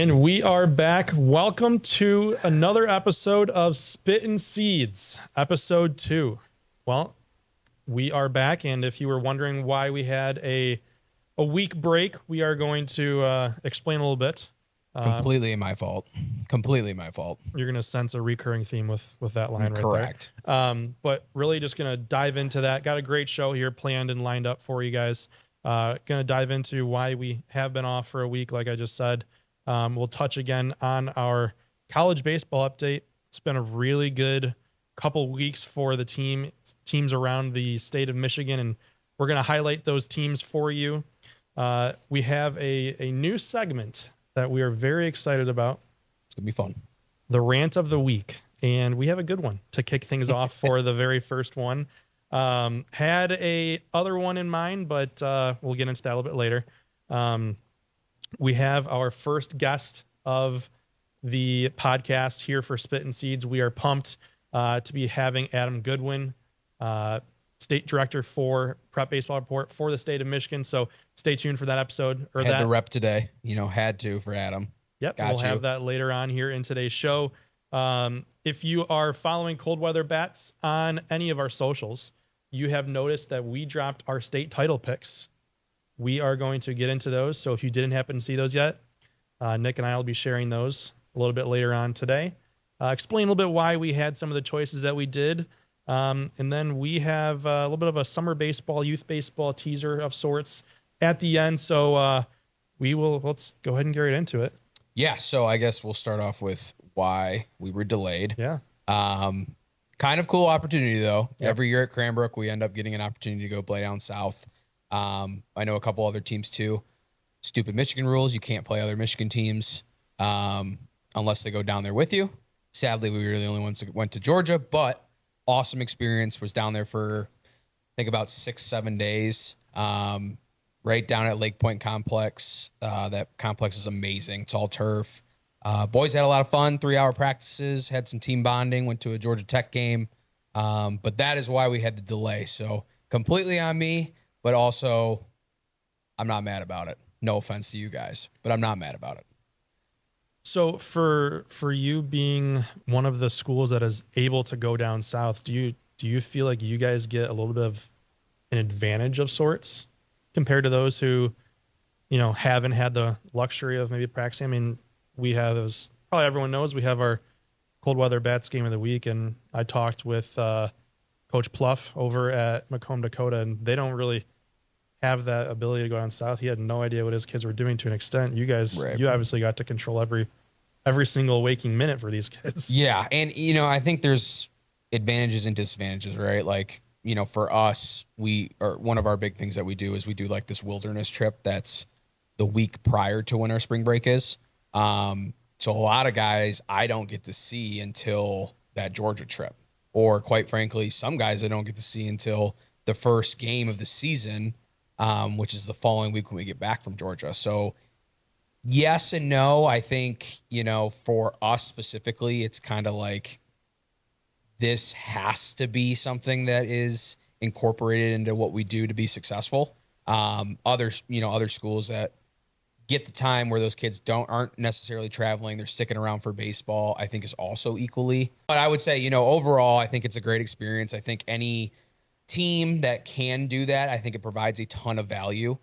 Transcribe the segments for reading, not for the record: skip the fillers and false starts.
And we are back. Welcome to another episode of Spittin Seeds, episode 2. Well, we are back, and if you were wondering why we had a week break, we are going to explain a little bit. Completely my fault. Completely my fault. You're going to sense a recurring theme with that line Correct. right there. But really just going to dive into that. Got a great show here planned and lined up for you guys. Going to dive into why we have been off for a week, like I just said. We'll touch again on our college baseball update. It's been a really good couple weeks for the teams around the state of Michigan, and we're going to highlight those teams for you. We have a new segment that we are very excited about. It's going to be fun. The Rant of the Week, and we have a good one to kick things off for the very first one. Had a other one in mind, but we'll get into that a little bit later. We have our first guest of the podcast here for Spittin Seeds. We are pumped to be having Adam Goodwin, State Director for Prep Baseball Report for the state of Michigan. So stay tuned for that episode. Had to rep today. Had to for Adam. Yep, we'll have that later on here in today's show. If you are following Cold Weather Bats on any of our socials, you have noticed that we dropped our state title picks. We are going to get into those. So if you didn't happen to see those yet, Nick and I will be sharing those a little bit later on today. Explain a little bit why we had some of the choices that we did. And then we have a little bit of a summer baseball, youth baseball teaser of sorts at the end. So let's go ahead and get right into it. Yeah. So I guess we'll start off with why we were delayed. Yeah. Kind of cool opportunity though. Yep. Every year at Cranbrook, we end up getting an opportunity to go play down south. I know a couple other teams too. Stupid Michigan rules. You can't play other Michigan teams unless they go down there with you. Sadly, we were the only ones that went to Georgia, but awesome experience. Was down there for, I think, about 6-7 days. Right down at Lake Point Complex. That complex is amazing. It's all turf. Boys had a lot of fun, 3-hour practices, had some team bonding, went to a Georgia Tech game. But that is why we had the delay. So completely on me. But also, I'm not mad about it. No offense to you guys, but I'm not mad about it. So for you being one of the schools that is able to go down south, do you feel like you guys get a little bit of an advantage of sorts compared to those who, haven't had the luxury of maybe practicing? I mean, we have, as probably everyone knows, we have our Cold Weather Bats game of the week, and I talked with Coach Pluff over at Macomb, Dakota, and they don't really have that ability to go down south. He had no idea what his kids were doing to an extent. You guys, Right. You obviously got to control every single waking minute for these kids. Yeah, and I think there's advantages and disadvantages, right? Like, for us, one of our big things that we do is we do like this wilderness trip that's the week prior to when our spring break is. So a lot of guys I don't get to see until that Georgia trip. Or quite frankly, some guys I don't get to see until the first game of the season, which is the following week when we get back from Georgia. So yes and no. I think, for us specifically, it's kind of like this has to be something that is incorporated into what we do to be successful. Other schools that get the time where those kids aren't necessarily traveling, they're sticking around for baseball, I think is also equally. But I would say, overall, I think it's a great experience. I think any team that can do that, I think it provides a ton of value.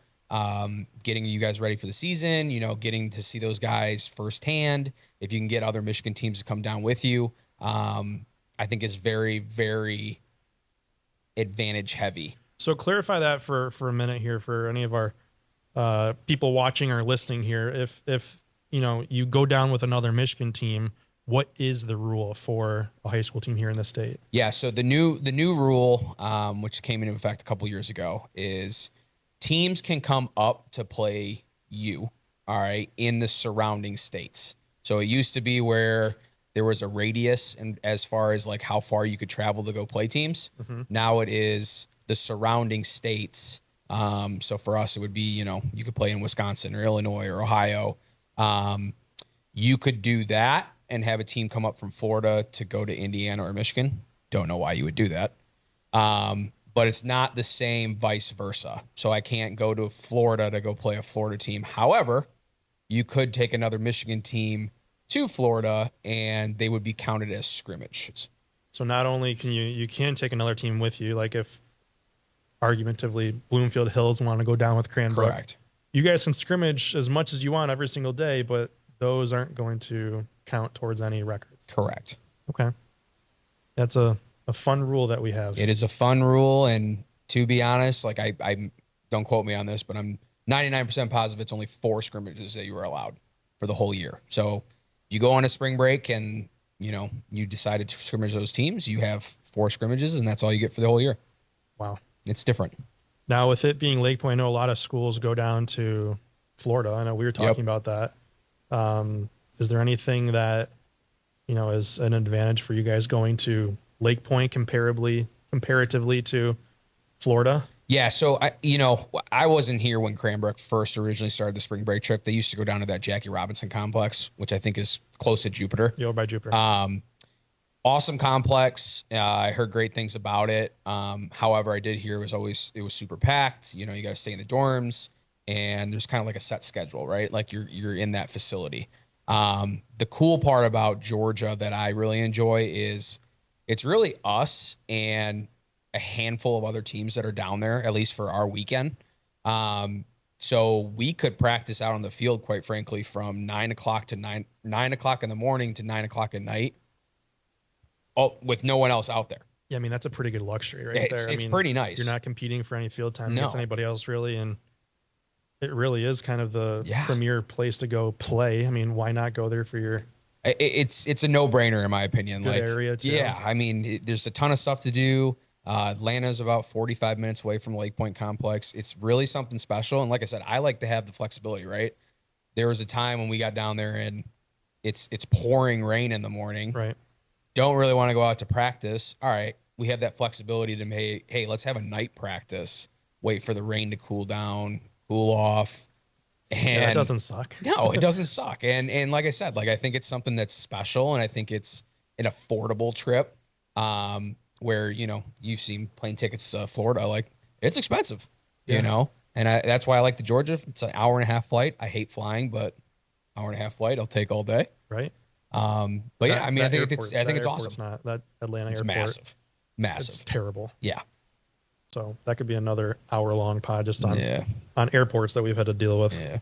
Getting you guys ready for the season, getting to see those guys firsthand. If you can get other Michigan teams to come down with you, I think is very, very advantage heavy. So clarify that for a minute here for any of our people watching or listening here. If you go down with another Michigan team, what is the rule for a high school team here in the state? Yeah, so the new rule, which came into effect a couple years ago, is teams can come up to play you, all right, in the surrounding states. So it used to be where there was a radius and as far as like how far you could travel to go play teams. Mm-hmm. Now it is the surrounding states. So for us, it would be, you could play in Wisconsin or Illinois or Ohio. You could do that and have a team come up from Florida to go to Indiana or Michigan. Don't know why you would do that. But it's not the same vice versa. So I can't go to Florida to go play a Florida team. However, you could take another Michigan team to Florida and they would be counted as scrimmages. So not only can you can take another team with you, like if argumentatively Bloomfield Hills want to go down with Cranbrook, Correct. you guys can scrimmage as much as you want every single day, but those aren't going to count towards any records. Correct. Okay. That's a fun rule that we have. It is a fun rule, and to be honest, like I don't quote me on this, but I'm 99% positive it's only 4 scrimmages that you are allowed for the whole year. So you go on a spring break and you decided to scrimmage those teams, you have 4 scrimmages, and that's all you get for the whole year. Wow. It's different. Now, with it being Lake Point, I know a lot of schools go down to Florida. I know we were talking about that. Is there anything that, is an advantage for you guys going to Lake Point comparatively to Florida? Yeah, so I wasn't here when Cranbrook first originally started the spring break trip. They used to go down to that Jackie Robinson complex, which I think is close to Jupiter. Yeah, by Jupiter. Awesome complex. I heard great things about it. However, I did hear it was super packed. You got to stay in the dorms, and there's kind of like a set schedule, right? Like you're in that facility. The cool part about Georgia that I really enjoy is it's really us and a handful of other teams that are down there, at least for our weekend. So we could practice out on the field, quite frankly, from 9 o'clock to 9 o'clock in the morning to 9 o'clock at night. Oh, with no one else out there. Yeah, I mean, that's a pretty good luxury right there. It's pretty nice. You're not competing for any field time No. against anybody else, really, and it really is kind of the Yeah. premier place to go play. I mean, why not go there for your It's a no-brainer in my opinion. good area, too? Yeah, I mean, there's a ton of stuff to do. Atlanta's about 45 minutes away from Lake Point Complex. It's really something special. And like I said, I like to have the flexibility, right? There was a time when we got down there and it's pouring rain in the morning. Right. Don't really want to go out to practice. All right, we have that flexibility to hey, let's have a night practice. Wait for the rain to cool down, cool off. And Yeah, it doesn't suck. No, it doesn't suck. And like I said, I think it's something that's special, and I think it's an affordable trip. Where you've seen plane tickets to Florida, like it's expensive, and that's why I like the Georgia. It's an hour and a half flight. I hate flying, but hour and a half flight I'll take all day. Right. But yeah, I mean, I think it's awesome. Not that Atlanta It's airport. massive. It's terrible. Yeah. So that could be another hour-long pod just on Yeah. on airports that we've had to deal with. Yeah.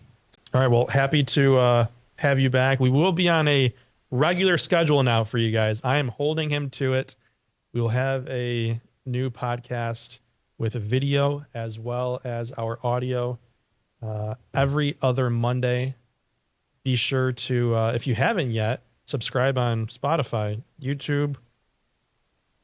All right. Well, happy to have you back. We will be on a regular schedule now for you guys. I am holding him to it. We will have a new podcast with a video as well as our audio every other Monday. Be sure to, if you haven't yet, subscribe on Spotify, YouTube,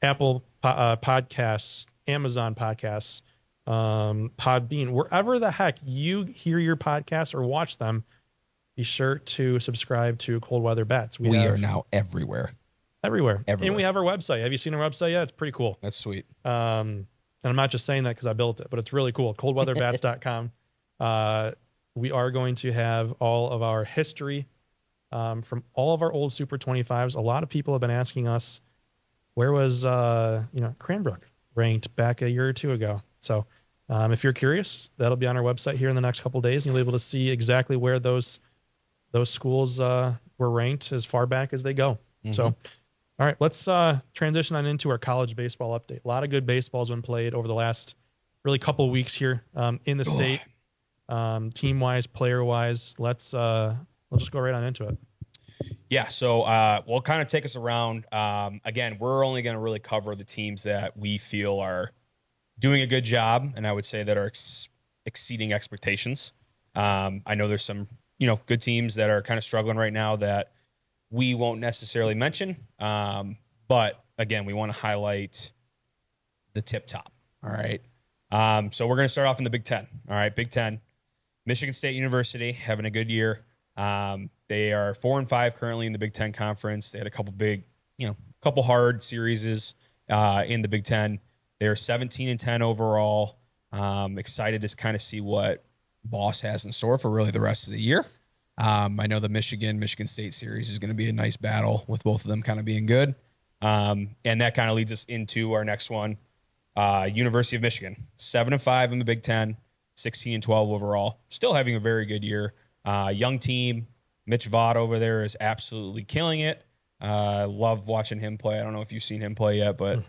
Apple Podcasts, Amazon Podcasts, Podbean, wherever the heck you hear your podcasts or watch them. Be sure to subscribe to Cold Weather Bats. We are now everywhere. Everywhere. And we have our website. Have you seen our website yet? It's pretty cool. That's sweet. And I'm not just saying that because I built it, but it's really cool. Coldweatherbats.com. We are going to have all of our history from all of our old Super 25s. A lot of people have been asking us, where was Cranbrook ranked back a year or two ago? So if you're curious, that'll be on our website here in the next couple of days, and you'll be able to see exactly where those schools were ranked as far back as they go. Mm-hmm. So, all right, let's transition on into our college baseball update. A lot of good baseball has been played over the last really couple of weeks here in the state, team-wise, player-wise. We'll just go right on into it. Yeah, so we'll kind of take us around. Again, we're only going to really cover the teams that we feel are doing a good job, and I would say that are exceeding expectations. I know there's some good teams that are kind of struggling right now that we won't necessarily mention. But again, we want to highlight the tip top. All right. So we're going to start off in the Big Ten. All right. Big Ten, Michigan State University having a good year. They are 4-5 currently in the Big Ten conference. They had a couple big, couple hard series in the Big Ten. They're 17-10 overall. Excited to kind of see what Boss has in store for really the rest of the year. I know the Michigan State series is going to be a nice battle with both of them kind of being good. And that kind of leads us into our next one. University of Michigan, 7-5 in the Big Ten, 16-12 overall. Still having a very good year. Young team. Mitch Vaught over there is absolutely killing it. Love watching him play. I don't know if you've seen him play yet, but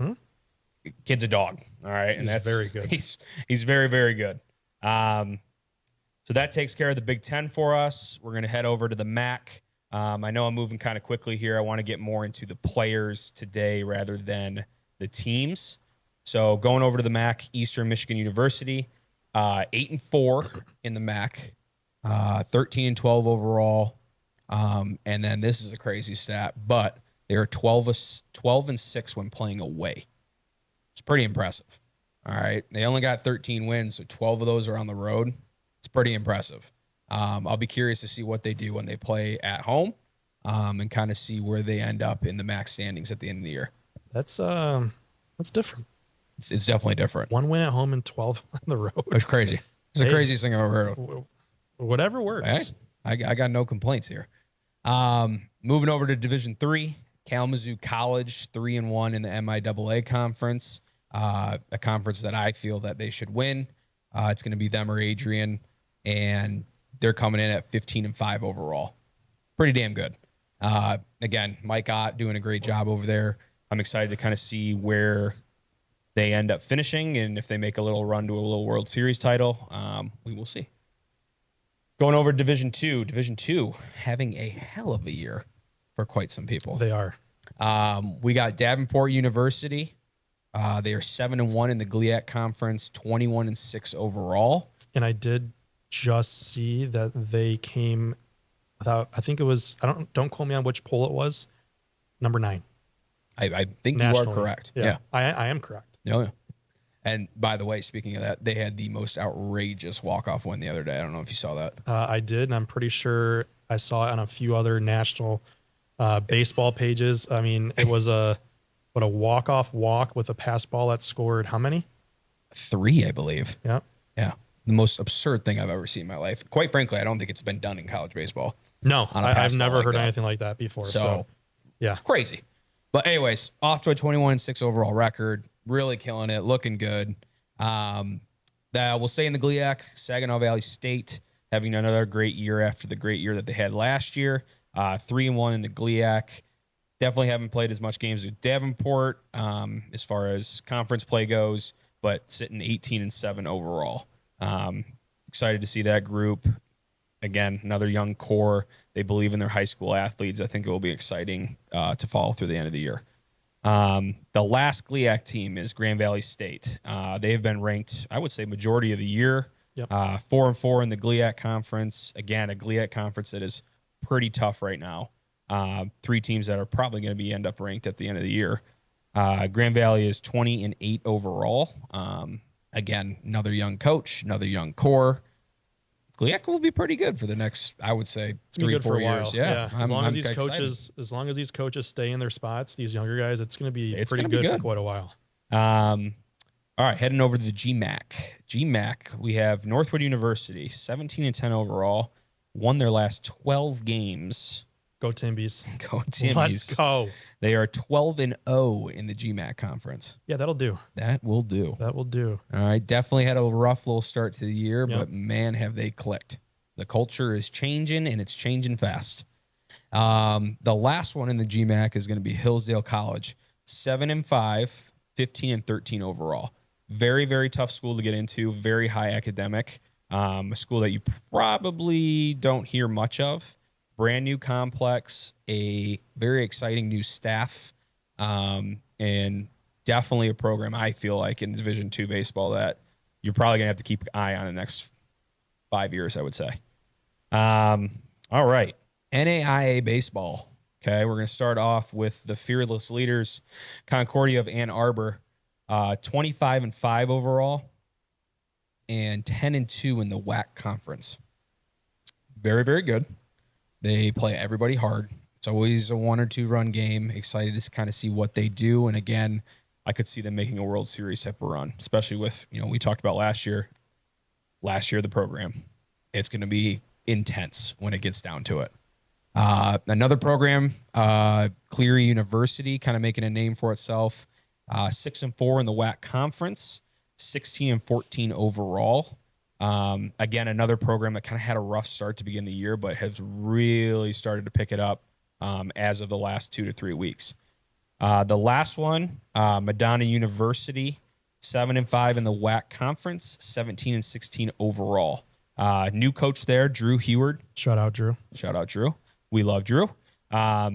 kid's a dog. All right. And He's very good. He's very, very good. So that takes care of the Big Ten for us. We're going to head over to the MAC. I know I'm moving kind of quickly here. I want to get more into the players today rather than the teams. So going over to the MAC, Eastern Michigan University, 8-4 in the MAC, 13-12 overall. And then this is a crazy stat, but they are 12-6 when playing away. It's pretty impressive. All right. They only got 13 wins, so 12 of those are on the road. It's pretty impressive. I'll be curious to see what they do when they play at home, and kind of see where they end up in the MAC standings at the end of the year. That's different. It's definitely different. 1 win at home and 12 on the road. It's crazy. It's the craziest thing I've ever heard of. Whatever works. Hey, I got no complaints here. Moving over to Division III, Kalamazoo College, 3-1 in the MIAA conference, a conference that I feel that they should win. It's going to be them or Adrian, and they're coming in at 15-5 overall. Pretty damn good. Again, Mike Ott doing a great job over there. I'm excited to kind of see where they end up finishing, and if they make a little run to a little World Series title, we will see. Going over to Division II having a hell of a year for quite some people. They are. We got Davenport University. They are 7-1 in the GLIAC conference, 21-6 overall. And I did just see that they came without, I think it was, don't quote me on which poll it was, number 9. I think Nationally. you are correct. Yeah. I am correct. Yeah. And by the way, speaking of that, they had the most outrageous walk-off win the other day. I don't know if you saw that. I did, and I'm pretty sure I saw it on a few other national baseball pages. I mean, it was a walk-off walk with a pass ball that scored how many? 3, I believe. Yeah. Yeah. The most absurd thing I've ever seen in my life. Quite frankly, I don't think it's been done in college baseball. No, I've never like heard that. anything like that before. So, yeah. Crazy. But anyways, off to a 21-6 overall record. Really killing it. Looking good. We'll say in the GLIAC, Saginaw Valley State having another great year after the great year that they had last year. 3-1 in the GLIAC. Definitely haven't played as much games with Davenport as far as conference play goes, but sitting 18-7 overall. Excited to see that group. Again, another young core. They believe in their high school athletes. I think it will be exciting to follow through the end of the year. The last GLIAC team is Grand Valley State. They have been ranked, I would say, majority of the year. Yep. 4-4 in the GLIAC conference. Again, a GLIAC conference that is pretty tough right now. 3 teams that are probably going to end up ranked at the end of the year. Grand Valley is 20-8 overall. Again, another young coach, another young core. GLIAC will be pretty good for the next, I would say, 3-4 years. Yeah. As long as these coaches stay in their spots, these younger guys, it's going to be pretty good for quite a while. All right, heading over to the GMAC. GMAC, we have Northwood University, 17-10 overall, won their last 12 games. Go Timbies. Go Timbies. Let's go. They are 12-0 in the GMAC conference. Yeah, that'll do. That will do. That will do. All right, definitely had a rough little start to the year, Yep. but man, have they clicked. The culture is changing, and it's changing fast. The last one in the GMAC is going to be Hillsdale College, 7-5, 15-13 overall. Very, very tough school to get into, very high academic. A school that you probably don't hear much of. Brand new complex, a very exciting new staff, and definitely a program I feel like in Division II baseball that you're probably going to have to keep an eye on the next 5 years, I would say. All right, NAIA baseball. Okay, we're going to start off with the fearless leaders, Concordia of Ann Arbor, 25-5 overall, and 10-2 in the WAC conference. Very, very good. They play everybody hard. It's always a 1 or 2 run game. Excited to kind of see what they do. And again, I could see them making a World Series type of run, especially with, we talked about last year, the program. It's going to be intense when it gets down to it. Another program, Cleary University, kind of making a name for itself. 6-4 in the WAC conference, 16-14 overall. Again, another program that kind of had a rough start to begin the year, but has really started to pick it up as of the last 2 to 3 weeks. The last one, Madonna University, 7-5 in the WAC conference, 17-16 overall. New coach there, Drew Heward. Shout out, Drew. Shout out, Drew. We love Drew.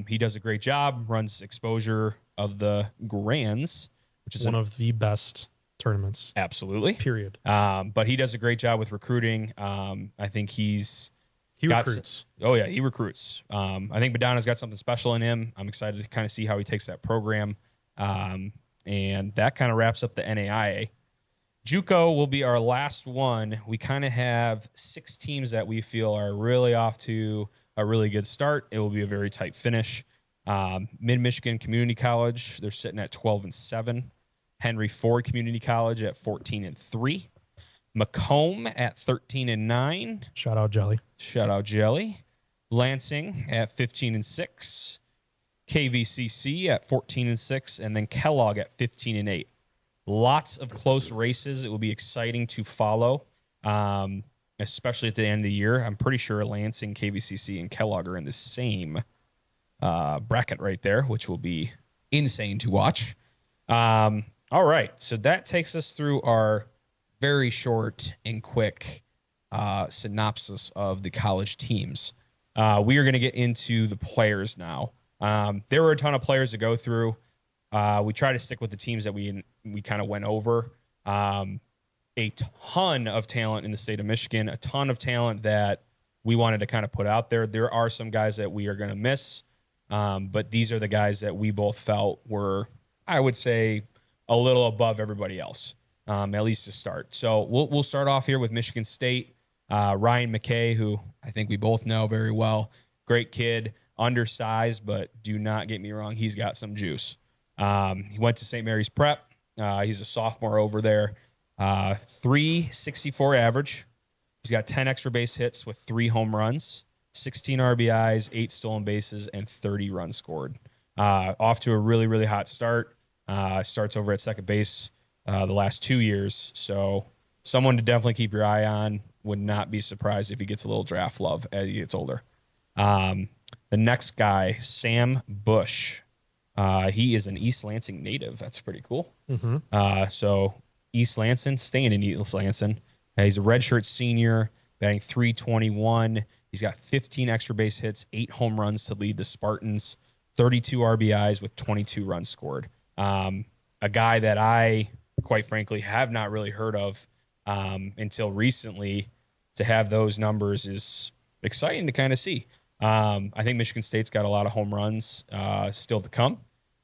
He does a great job, runs exposure of the Grands, which is one of the best tournaments. Absolutely. Period. But he does a great job with recruiting. I think he recruits. He recruits. I think Madonna's got something special in him. I'm excited to kind of see how he takes that program. And that kind of wraps up the NAIA. JUCO will be our last one. We kind of have 6 teams that we feel are really off to a really good start. It will be a very tight finish. Mid-Michigan Community College, they're sitting at 12-7. Henry Ford Community College at 14-3. Macomb at 13-9. Shout out, Jelly. Shout out, Jelly. Lansing at 15-6. KVCC at 14-6. And then Kellogg at 15-8. Lots of close races. It will be exciting to follow, especially at the end of the year. I'm pretty sure Lansing, KVCC, and Kellogg are in the same bracket right there, which will be insane to watch. All right, so that takes us through our very short and quick synopsis of the college teams. We are going to get into the players now. There were a ton of players to go through. We try to stick with the teams that we kind of went over. A ton of talent in the state of Michigan, a ton of talent that we wanted to kind of put out there. There are some guys that we are going to miss, but these are the guys that we both felt were, I would say, a little above everybody else, at least to start. So we'll start off here with Michigan State. Ryan McKay, who I think we both know very well, great kid, undersized, but do not get me wrong, he's got some juice. He went to St. Mary's Prep. He's a sophomore over there. 364 average. He's got 10 extra base hits with 3 home runs, 16 RBIs, 8 stolen bases, and 30 runs scored. Off to a really, really hot start. Starts over at second base the last 2 years. So someone to definitely keep your eye on. Would not be surprised if he gets a little draft love as he gets older. The next guy, Sam Bush. He is an East Lansing native. That's pretty cool. Mm-hmm. So East Lansing, staying in East Lansing. He's a redshirt senior, batting .321. He's got 15 extra base hits, 8 home runs to lead the Spartans, 32 RBIs with 22 runs scored. A guy that I, quite frankly, have not really heard of until recently. To have those numbers is exciting to kind of see. I think Michigan State's got a lot of home runs still to come.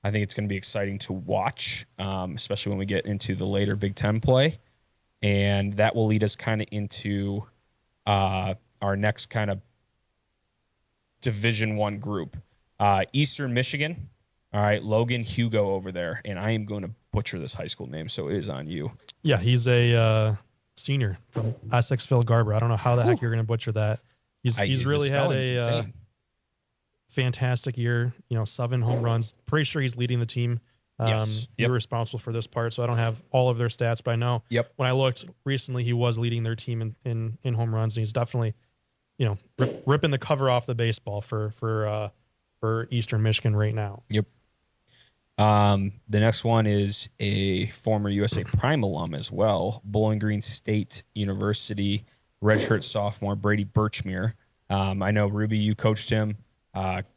I think it's going to be exciting to watch, especially when we get into the later Big Ten play. And that will lead us kind of into our next kind of Division I group. Eastern Michigan. All right, Logan Hugo over there. And I am going to butcher this high school name, so it is on you. Yeah, he's a senior from Essexville Garber. I don't know how the heck you're going to butcher that. He's really had a fantastic year. 7 home runs. Pretty sure he's leading the team. Yes. You're responsible for this part, so I don't have all of their stats, but I know when I looked recently, he was leading their team in home runs, and he's definitely, ripping the cover off the baseball for Eastern Michigan right now. Yep. The next one is a former USA Prime alum as well, Bowling Green State University redshirt sophomore Brady Birchmere. I know, Ruby, you coached him.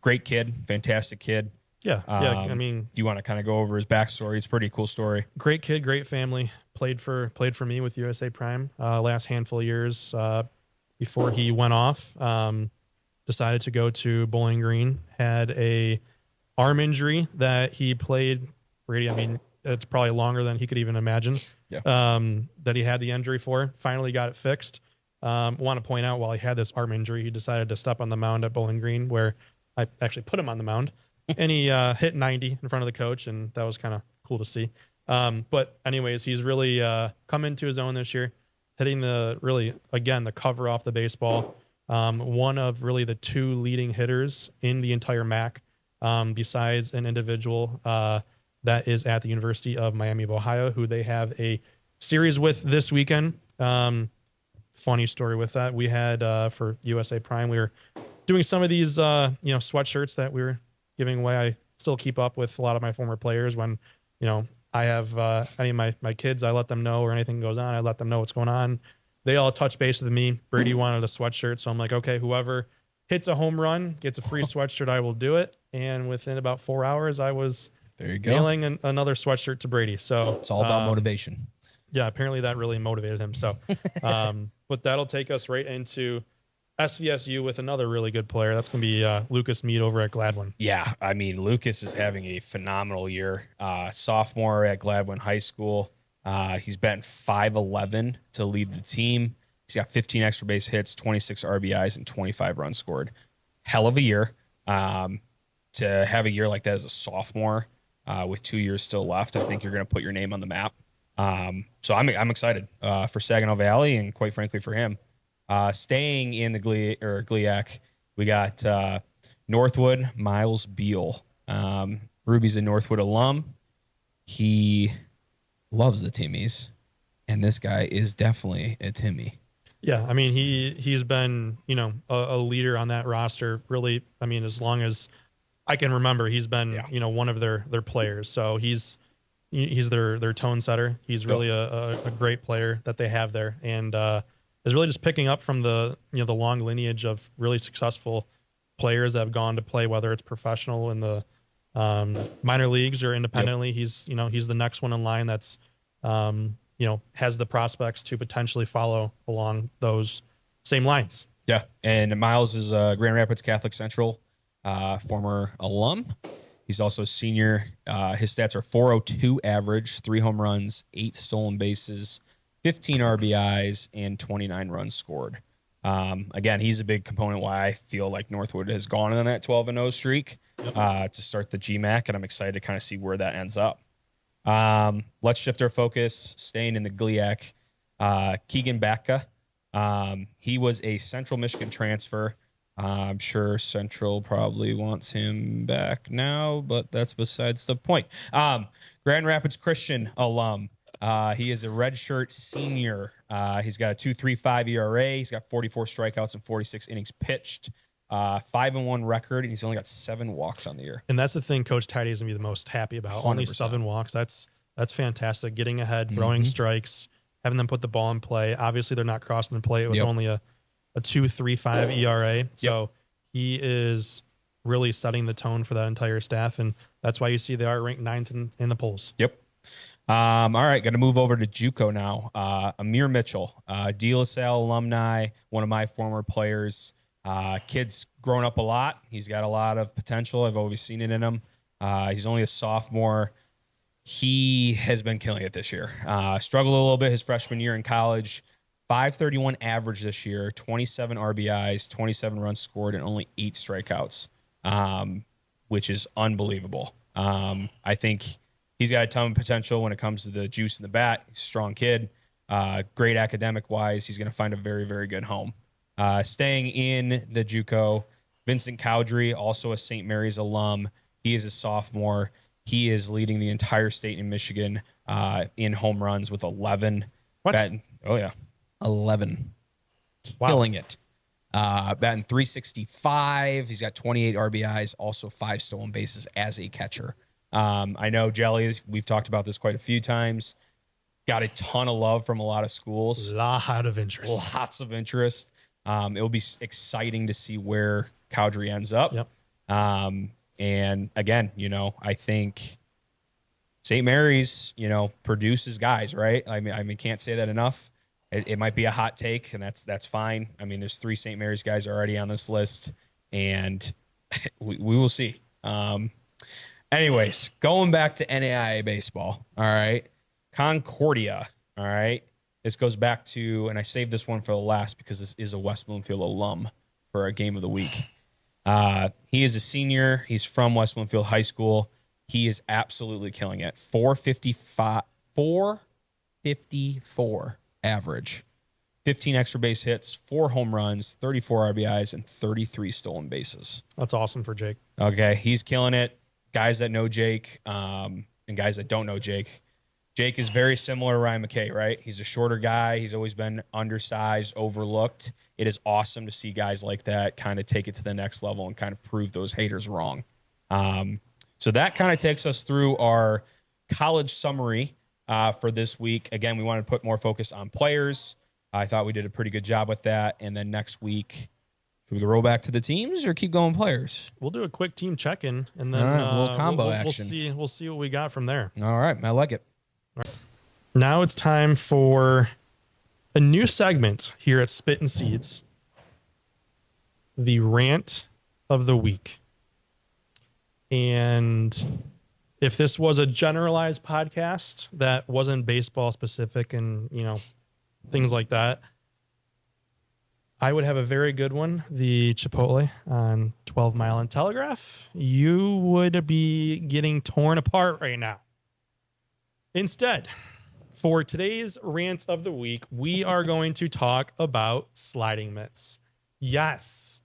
Great kid, fantastic kid. Yeah. I mean, if you want to kind of go over his backstory, it's a pretty cool story. Great kid, great family. Played for me with USA Prime last handful of years before he went off. Decided to go to Bowling Green. Had a arm injury that he played. Brady, I mean, it's probably longer than he could even imagine. Yeah. That he had the injury for. Finally got it fixed. Want to point out, while he had this arm injury, he decided to step on the mound at Bowling Green, where I actually put him on the mound, and he hit 90 in front of the coach, and that was kind of cool to see. But anyways, he's really come into his own this year, hitting the cover off the baseball. One of really the 2 leading hitters in the entire MAC, besides an individual that is at the University of Miami of Ohio, who they have a series with this weekend. funny story with that. We had for USA Prime, we were doing some of these sweatshirts that we were giving away. I still keep up with a lot of my former players. When I have any of my kids, I let them know, or anything goes on, I let them know what's going on. They all touch base with me. Brady wanted a sweatshirt, so I'm like, okay, whoever hits a home run gets a free sweatshirt. I will do it. And within about 4 hours, I was mailing another sweatshirt to Brady. So it's all about motivation. Yeah, apparently that really motivated him. So, but that'll take us right into SVSU with another really good player. That's going to be Lucas Mead over at Gladwin. Yeah, I mean, Lucas is having a phenomenal year. Sophomore at Gladwin High School. He's batting .511 to lead the team. He's got 15 extra base hits, 26 RBIs, and 25 runs scored. Hell of a year. To have a year like that as a sophomore with 2 years still left, I think you're going to put your name on the map. So I'm excited for Saginaw Valley, and quite frankly for him. Staying in the GLIAC, we got Northwood, Miles Beal. Ruby's a Northwood alum. He loves the Timmies, and this guy is definitely a Timmy. Yeah, I mean, he's been, a leader on that roster, really. I mean, as long as I can remember, he's been, one of their players. So he's their tone setter. He's really a great player that they have there, and is really just picking up from the the long lineage of really successful players that have gone to play, whether it's professional in the minor leagues or independently. He's the next one in line that's has the prospects to potentially follow along those same lines. Yeah, and Miles is a Grand Rapids Catholic Central former alum. He's also a senior. His stats are .402 average, 3 home runs, 8 stolen bases, 15 RBIs, and 29 runs scored. Again, he's a big component why I feel like Northwood has gone on that 12-0 streak to start the GMAC, and I'm excited to kind of see where that ends up. Let's shift our focus, staying in the GLIAC. Keegan Batka. He was a Central Michigan transfer. I'm sure Central probably wants him back now, but that's besides the point. Grand Rapids Christian alum. He is a redshirt senior. He's got a 2.35 ERA. He's got 44 strikeouts and 46 innings pitched. 5-1 record, and he's only got 7 walks on the year. And that's the thing Coach Tidy is going to be the most happy about. 100%. Only 7 walks. That's fantastic. Getting ahead, throwing strikes, having them put the ball in play. Obviously, they're not crossing the plate with only a 2.35 ERA. So he is really setting the tone for that entire staff, and that's why you see they are ranked 9th in the polls. Yep. All right, got to move over to JUCO now. Amir Mitchell, De La Salle alumni, one of my former players. Kid's grown up a lot. He's got a lot of potential. I've always seen it in him. He's only a sophomore. He has been killing it this year. Struggled a little bit his freshman year in college. .531 average this year, 27 RBIs, 27 runs scored, and only 8 strikeouts, which is unbelievable. I think he's got a ton of potential when it comes to the juice in the bat. He's a strong kid. Great academic-wise. He's going to find a very, very good home. Staying in the JUCO, Vincent Cowdrey, also a St. Mary's alum. He is a sophomore. He is leading the entire state in Michigan in home runs with 11. What? Oh, yeah. 11. Wow. Killing it. Batting .365. He's got 28 RBIs, also 5 stolen bases as a catcher. I know Jelly, we've talked about this quite a few times. Got a ton of love from a lot of schools. Lot of interest. Lots of interest. It will be exciting to see where Cowdrey ends up. Yep. And again, I think St. Mary's, produces guys, right? I mean, can't say that enough. It might be a hot take, and that's fine. I mean, there's 3 St. Mary's guys already on this list, and we will see. Anyways, going back to NAIA baseball, all right? Concordia, all right? This goes back to, and I saved this one for the last because this is a West Bloomfield alum for our game of the week. He is a senior. He's from West Bloomfield High School. He is absolutely killing it. 454 average, 15 extra base hits, 4 home runs, 34 RBIs, and 33 stolen bases. That's awesome for Jake. Okay, he's killing it. Guys that know Jake and guys that don't know Jake, Jake is very similar to Ryan McKay, right? He's a shorter guy. He's always been undersized, overlooked. It is awesome to see guys like that kind of take it to the next level and kind of prove those haters wrong. So that kind of takes us through our college summary for this week. Again, we wanted to put more focus on players. I thought we did a pretty good job with that. And then next week, should we roll back to the teams or keep going players? We'll do a quick team check-in, and then All right, a little combo we'll action. We'll see what we got from there. All right, I like it. Now it's time for a new segment here at Spittin Seeds, the Rant of the Week. And if this was a generalized podcast that wasn't baseball specific and, things like that, I would have a very good one. The Chipotle on 12 Mile and Telegraph. You would be getting torn apart right now. Instead, for today's Rant of the Week, we are going to talk about sliding mitts. Yes,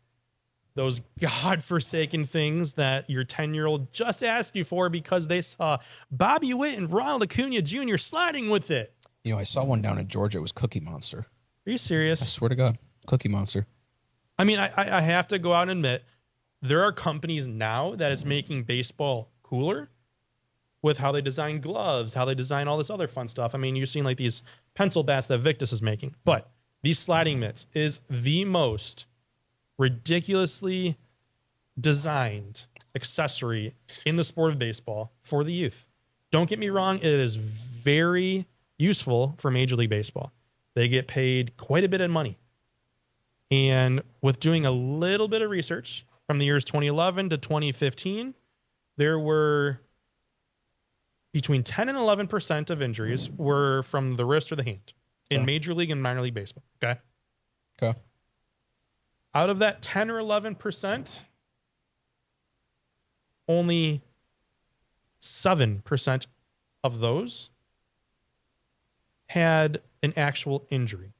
those godforsaken things that your 10-year-old just asked you for because they saw Bobby Witt and Ronald Acuna Jr. sliding with it. I saw one down in Georgia. It was Cookie Monster. Are you serious? I swear to God. Cookie Monster. I mean, I have to go out and admit, there are companies now that is making baseball cooler with how they design gloves, how they design all this other fun stuff. I mean, you've seen like these pencil bats that Victus is making, but these sliding mitts is the most ridiculously designed accessory in the sport of baseball for the youth. Don't get me wrong, it is very useful for Major League Baseball. They get paid quite a bit of money. And with doing a little bit of research from the years 2011 to 2015, there were between 10 and 11% of injuries were from the wrist or the hand in Major League and minor league baseball. Okay. Out of that 10 or 11%, only 7% of those had an actual injury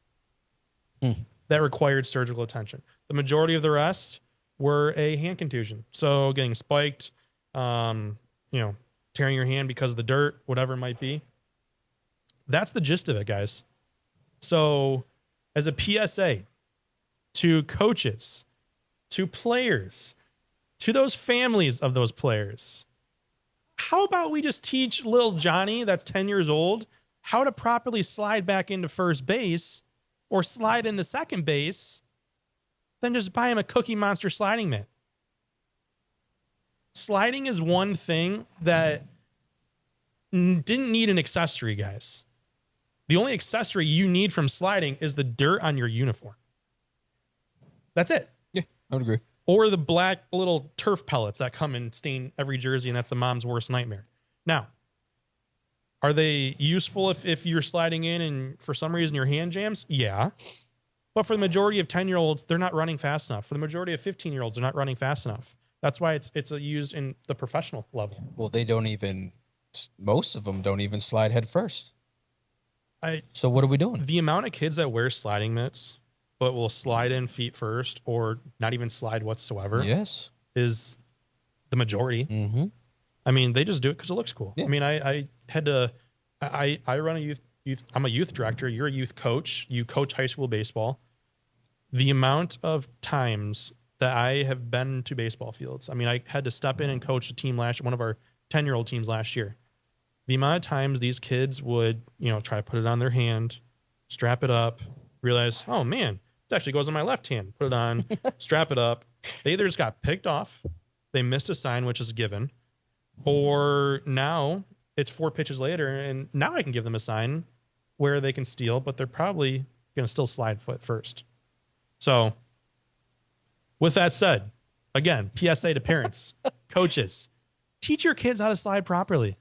that required surgical attention. The majority of the rest were a hand contusion. So getting spiked, tearing your hand because of the dirt, whatever it might be. That's the gist of it, guys. So as a PSA to coaches, to players, to those families of those players, how about we just teach little Johnny that's 10 years old how to properly slide back into first base or slide into second base, then just buy him a Cookie Monster sliding mitt. Sliding is one thing that didn't need an accessory, guys. The only accessory you need from sliding is the dirt on your uniform. That's it. Yeah, I would agree. Or the black little turf pellets that come and stain every jersey, and that's the mom's worst nightmare. Now, are they useful if you're sliding in and for some reason your hand jams? Yeah. But for the majority of 10-year-olds, they're not running fast enough. For the majority of 15-year-olds, they're not running fast enough. That's why it's used in the professional level. Well, most of them don't even slide head first. So what are we doing? The amount of kids that wear sliding mitts but will slide in feet first or not even slide whatsoever is the majority. Mm-hmm. I mean, they just do it because it looks cool. Yeah. I mean, I run a youth. I'm a youth director. You're a youth coach. You coach high school baseball. The amount of times that I have been to baseball fields. I mean, I had to step in and coach a team one of our 10-year-old teams last year. The amount of times these kids would, try to put it on their hand, strap it up, realize, oh man, it actually goes on my left hand. Put it on, strap it up. They either just got picked off, they missed a sign, which is a given, or now it's 4 pitches later, and now I can give them a sign where they can steal, but they're probably going to still slide foot first. So, with that said, again, PSA to parents, coaches, teach your kids how to slide properly.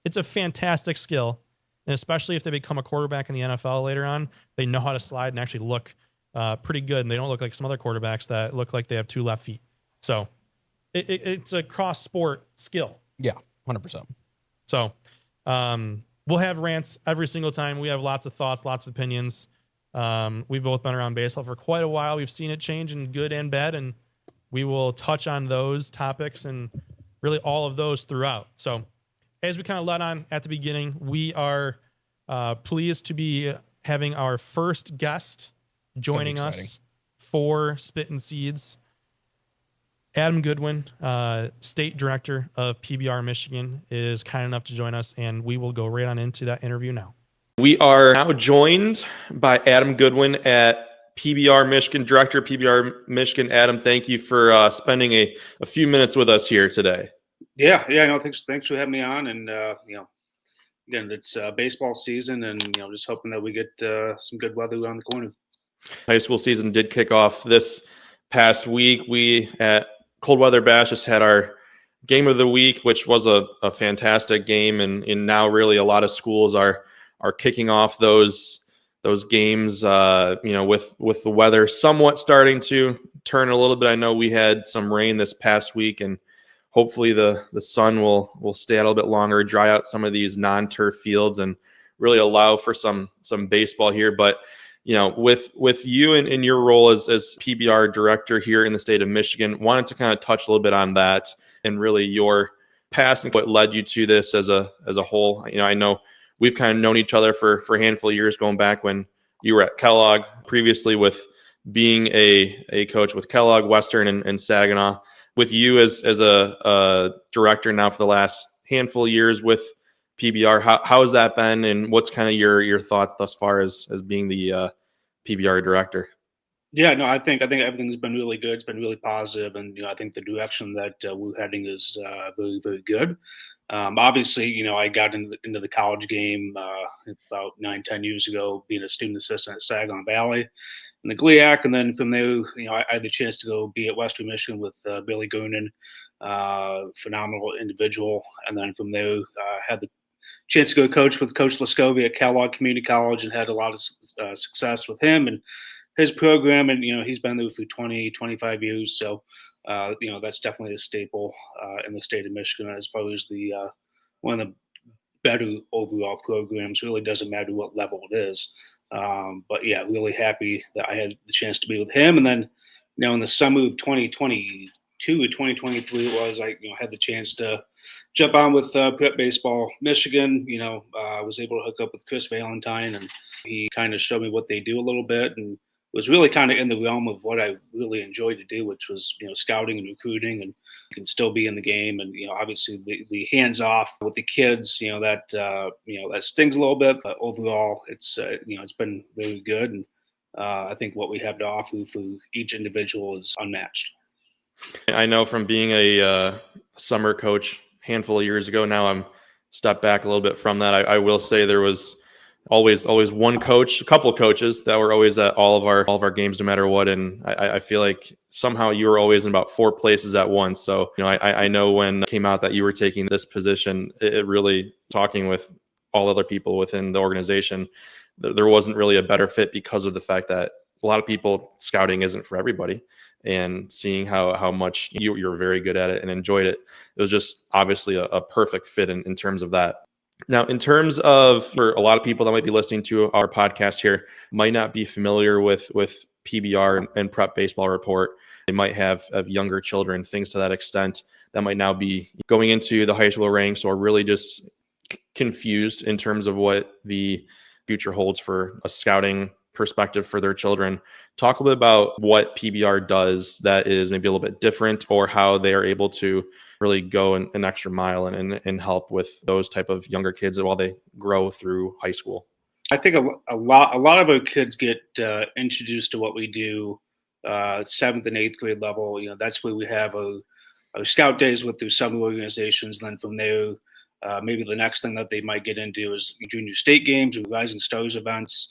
It's a fantastic skill, and especially if they become a quarterback in the NFL later on, they know how to slide and actually look pretty good, and they don't look like some other quarterbacks that look like they have 2 left feet. So, it's a cross-sport skill. Yeah, 100%. So, we'll have rants every single time. We have lots of thoughts, lots of opinions. We've both been around baseball for quite a while. We've seen it change in good and bad, and we will touch on those topics and really all of those throughout. So as we kind of led on at the beginning, we are pleased to be having our first guest joining us for Spittin Seeds. Adam Goodwin, State Director of PBR Michigan, is kind enough to join us, and we will go right on into that interview now. We are now joined by Adam Goodwin at PBR Michigan, Director of PBR Michigan. Adam, thank you for spending a few minutes with us here today. Yeah, no, thanks for having me on, and again, it's baseball season, and just hoping that we get some good weather around the corner. High school season did kick off this past week. We at Cold Weather Bash just had our game of the week, which was a fantastic game, and now really a lot of schools are kicking off those games. With the weather somewhat starting to turn a little bit. I know we had some rain this past week, and hopefully the sun will stay out a little bit longer, dry out some of these non-turf fields, and really allow for some baseball here. But with you in your role as PBR director here in the state of Michigan, wanted to kind of touch a little bit on that and really your past and what led you to this as a whole. I know we've kind of known each other for a handful of years, going back when you were at Kellogg, previously with being a coach with Kellogg, Western, and Saginaw. With you as a director now for the last handful of years with PBR, how has that been, and what's kind of your thoughts thus far as being the PBR director? Yeah, no, I think everything's been really good. It's been really positive, and I think the direction that we're heading is very, very good. Obviously, I got into the college game about 9-10 years ago, being a student assistant at Saginaw Valley in the GLIAC, and then from there, I had the chance to go be at Western Michigan with Billy Goonan, phenomenal individual, and then from there, had the chance to go coach with Coach Lescovia at Kellogg Community College, and had a lot of success with him and his program. And he's been there for 20-25 years, so that's definitely a staple in the state of Michigan as far as the one of the better overall programs. Really doesn't matter what level it is. But yeah, really happy that I had the chance to be with him. And then, in the summer of 2022 or 2023, it was, I had the chance to jump on with Prep Baseball Michigan. I was able to hook up with Chris Valentine, and he kind of showed me what they do a little bit, and was really kind of in the realm of what I really enjoyed to do, which was, scouting and recruiting, and you can still be in the game. And, obviously the hands off with the kids, that stings a little bit, but overall it's been very good. And I think what we have to offer for each individual is unmatched. I know from being a summer coach a handful of years ago, now I'm stepped back a little bit from that. I will say there was always one coach, a couple of coaches that were always at all of our games, no matter what. And I feel like somehow you were always in about 4 places at once. So, I know when it came out that you were taking this position, it really, talking with all other people within the organization, there wasn't really a better fit because of the fact that a lot of people, scouting isn't for everybody. And seeing how much you're very good at it and enjoyed it, it was just obviously a perfect fit in terms of that. Now, in terms of, for a lot of people that might be listening to our podcast here, might not be familiar with PBR and Prep Baseball Report. They might have younger children, things to that extent, that might now be going into the high school ranks, or really just confused in terms of what the future holds for a scouting perspective for their children. Talk a little bit about what PBR does that is maybe a little bit different, or how they are able to really go an extra mile and help with those type of younger kids while they grow through high school. I think a lot of our kids get introduced to what we do 7th and 8th grade level. That's where we have our scout days with the summer organizations. And then from there, maybe the next thing that they might get into is junior state games or Rising Stars events.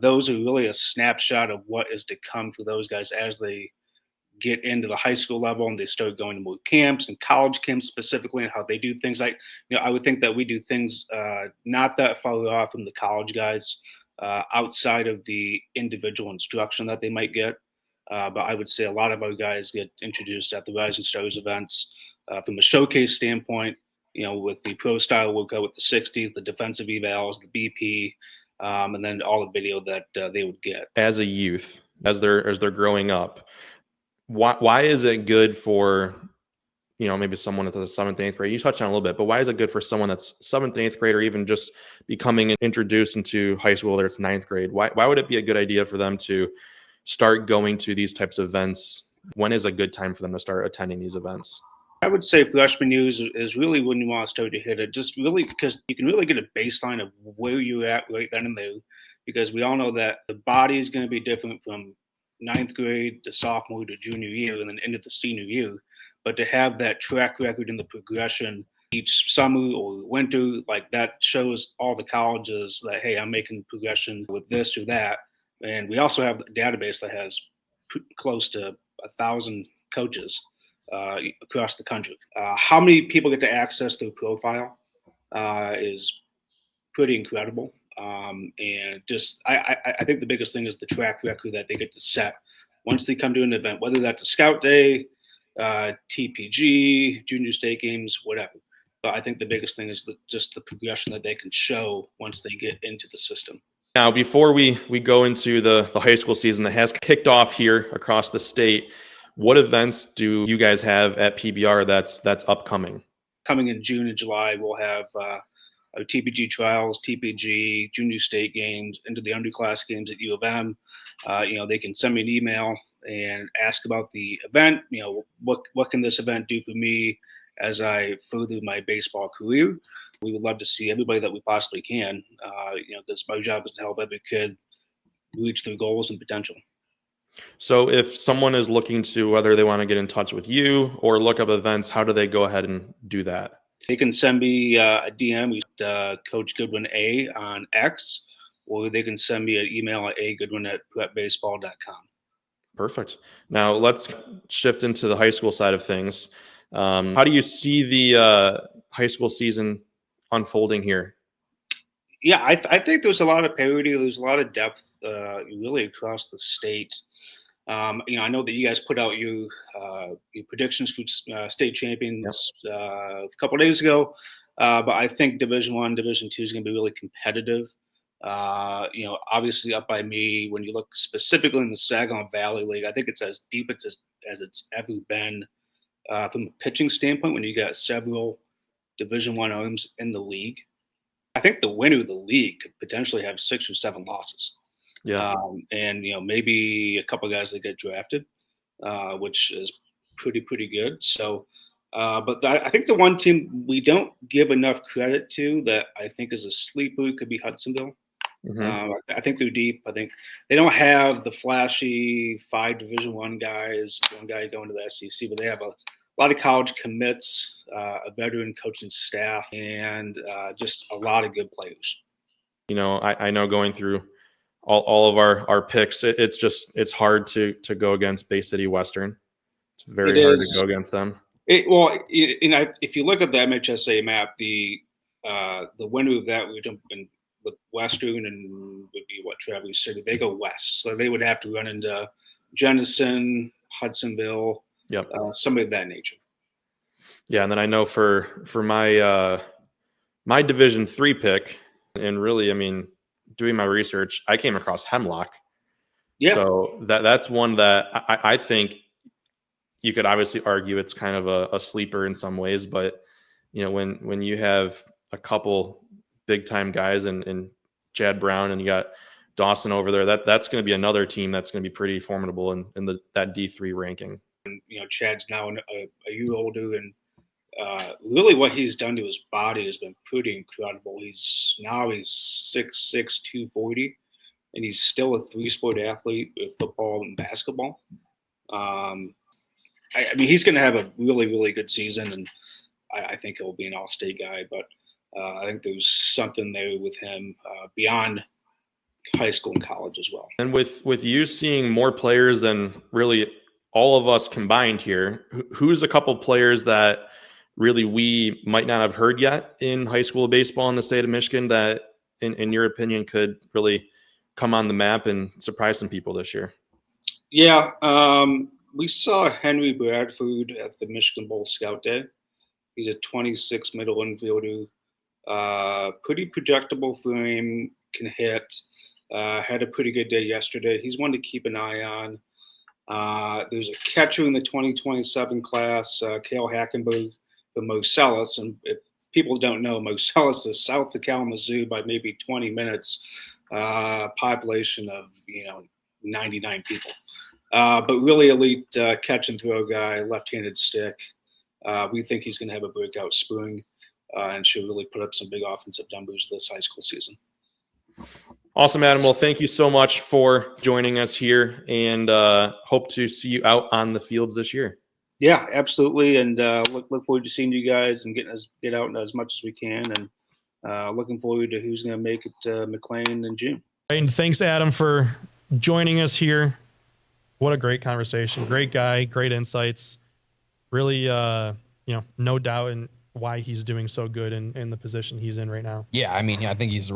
Those are really a snapshot of what is to come for those guys as they get into the high school level and they start going to more camps and college camps specifically, and how they do things. Like, I would think that we do things not that far off from the college guys outside of the individual instruction that they might get. But I would say a lot of our guys get introduced at the Rising Stars events from a showcase standpoint, with the pro style workout with the 60s, the defensive evals, the BP, and then all the video that they would get. As a youth, as they're growing up, why is it good for maybe someone that's a 7th, 8th grade? You touched on it a little bit, but why is it good for someone that's 7th, 8th grade, or even just becoming introduced into high school, whether it's 9th grade? Why would it be a good idea for them to start going to these types of events? When is a good time for them to start attending these events? I would say freshman year is really when you want to start to hit it, just really because you can really get a baseline of where you're at right then and there. Because we all know that the body is going to be different from 9th grade to sophomore to junior year and then into the senior year. But to have that track record in the progression each summer or winter, like that shows all the colleges that, hey, I'm making progression with this or that. And we also have a database that has close to 1,000 coaches across the country. How many people get to access their profile is pretty incredible. And just, I think the biggest thing is the track record that they get to set once they come to an event, whether that's a scout day, TPG, junior state games, whatever. But I think the biggest thing is just the progression that they can show once they get into the system. Now, before we go into the high school season that has kicked off here across the state, what events do you guys have at PBR that's upcoming? Coming in June and July, we'll have our TPG trials, TPG, junior state games, into the underclass games at U of M. They can send me an email and ask about the event. What can this event do for me as I further my baseball career? We would love to see everybody that we possibly can, because my job is to help every kid reach their goals and potential. So if someone is looking to, whether they want to get in touch with you or look up events, how do they go ahead and do that? They can send me a DM, Coach Goodwin A on X, or they can send me an email at agoodwin@prepbaseball.com. Perfect. Now let's shift into the high school side of things. How do you see the high school season unfolding here? Yeah, I think there's a lot of parity. There's a lot of depth, really across the state. I know that you guys put out your predictions for state champions a couple of days ago, but I think Division I, Division II is going to be really competitive. Obviously up by me. When you look specifically in the Saginaw Valley League, I think it's as deep as it's ever been from a pitching standpoint. When you got several Division I arms in the league, I think the winner of the league could potentially have 6 or 7 losses. Yeah. And maybe a couple of guys that get drafted, which is pretty good. So, but I think the one team we don't give enough credit to that I think is a sleeper could be Hudsonville. Mm-hmm. I think they're deep. I think they don't have the flashy 5 Division I guys, one guy going to the SEC, but they have a lot of college commits, a veteran coaching staff, and just a lot of good players. I know going through all of our picks, it's hard to go against Bay City Western. It's very hard to go against them. If you look at the MHSAA map, the winner of that would jump in with Western and would be Traverse City. They go west, so they would have to run into Jenison, Hudsonville, somebody of that nature. Yeah, and then I know for my my Division III pick, and really, doing my research, I came across Hemlock. Yeah. So that's one that I think you could obviously argue it's kind of a sleeper in some ways, but when you have a couple big time guys and Chad Brown and you got Dawson over there, that's going to be another team that's going to be pretty formidable in that D3 ranking. And Chad's now a year older, and really what he's done to his body has been pretty incredible. He's 6'6", 240, and he's still a 3-sport athlete with football and basketball. He's going to have a really good season, and I think he'll be an all-state guy. But I think there's something there with him beyond high school and college as well. And with you seeing more players than really all of us combined here, who's a couple players that really we might not have heard yet in high school baseball in the state of Michigan that, in your opinion, could really come on the map and surprise some people this year? Yeah, we saw Henry Bradford at the Michigan Bowl Scout Day. He's a 26 middle infielder, pretty projectable for him, can hit. Had a pretty good day yesterday. He's one to keep an eye on. There's a catcher in the 2027 class, Cale Hackenberg from Mosellus. And if people don't know, Mosellus is south of Kalamazoo by maybe 20 minutes, population of 99 people. But really elite catch and throw guy, left-handed stick. We think he's going to have a breakout spring and should really put up some big offensive numbers this high school season. Awesome, Adam. Well, thank you so much for joining us here, and hope to see you out on the fields this year. Yeah, absolutely. And look forward to seeing you guys and get out as much as we can. And looking forward to who's going to make it to McLean in June. And thanks, Adam, for joining us here. What a great conversation. Great guy, great insights. Really, no doubt in why he's doing so good in the position he's in right now. Yeah, I mean, I think he's the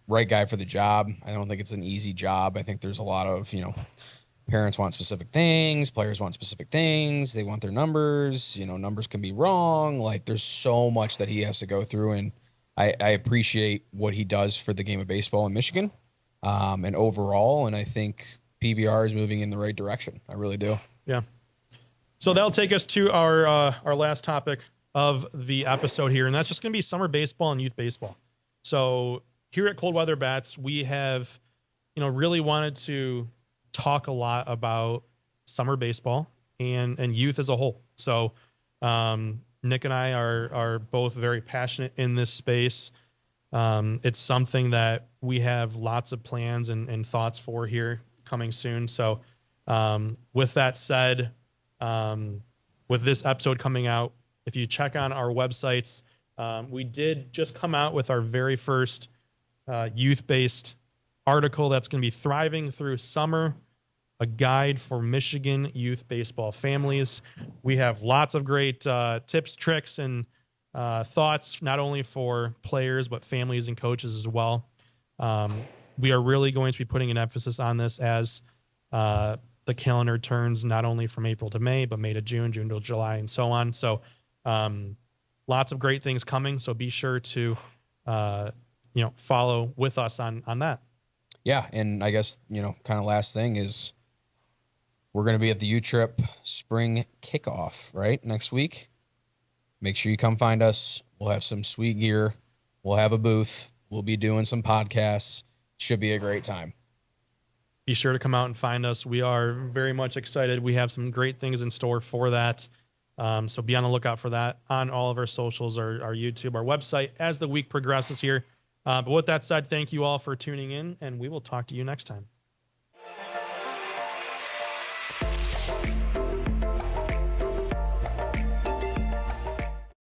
right guy for the job. I don't think it's an easy job. I think there's a lot of, parents want specific things, players want specific things, they want their numbers, numbers can be wrong. Like, there's so much that he has to go through, and I appreciate what he does for the game of baseball in Michigan and overall, and I think PBR is moving in the right direction. I really do. Yeah. So that'll take us to our last topic of the episode here, and that's just going to be summer baseball and youth baseball. So here at Cold Weather Bats, we have, really wanted to talk a lot about summer baseball and youth as a whole. So Nick and I are both very passionate in this space. It's something that we have lots of plans and thoughts for here coming soon. So with that said, with this episode coming out, if you check on our websites, we did just come out with our very first youth-based article that's going to be Thriving Through Summer, a guide for Michigan youth baseball families. We have lots of great tips, tricks, and thoughts, not only for players, but families and coaches as well. We are really going to be putting an emphasis on this as the calendar turns not only from April to May, but May to June, June to July, and so on. So lots of great things coming. So be sure to, follow with us on that. Yeah. And I guess, kind of last thing is we're going to be at the U-Trip spring kickoff, right? Next week. Make sure you come find us. We'll have some sweet gear. We'll have a booth. We'll be doing some podcasts. Should be a great time. Be sure to come out and find us. We are very much excited. We have some great things in store for that. So be on the lookout for that on all of our socials, our YouTube, our website as the week progresses here. But with that said, thank you all for tuning in, and we will talk to you next time.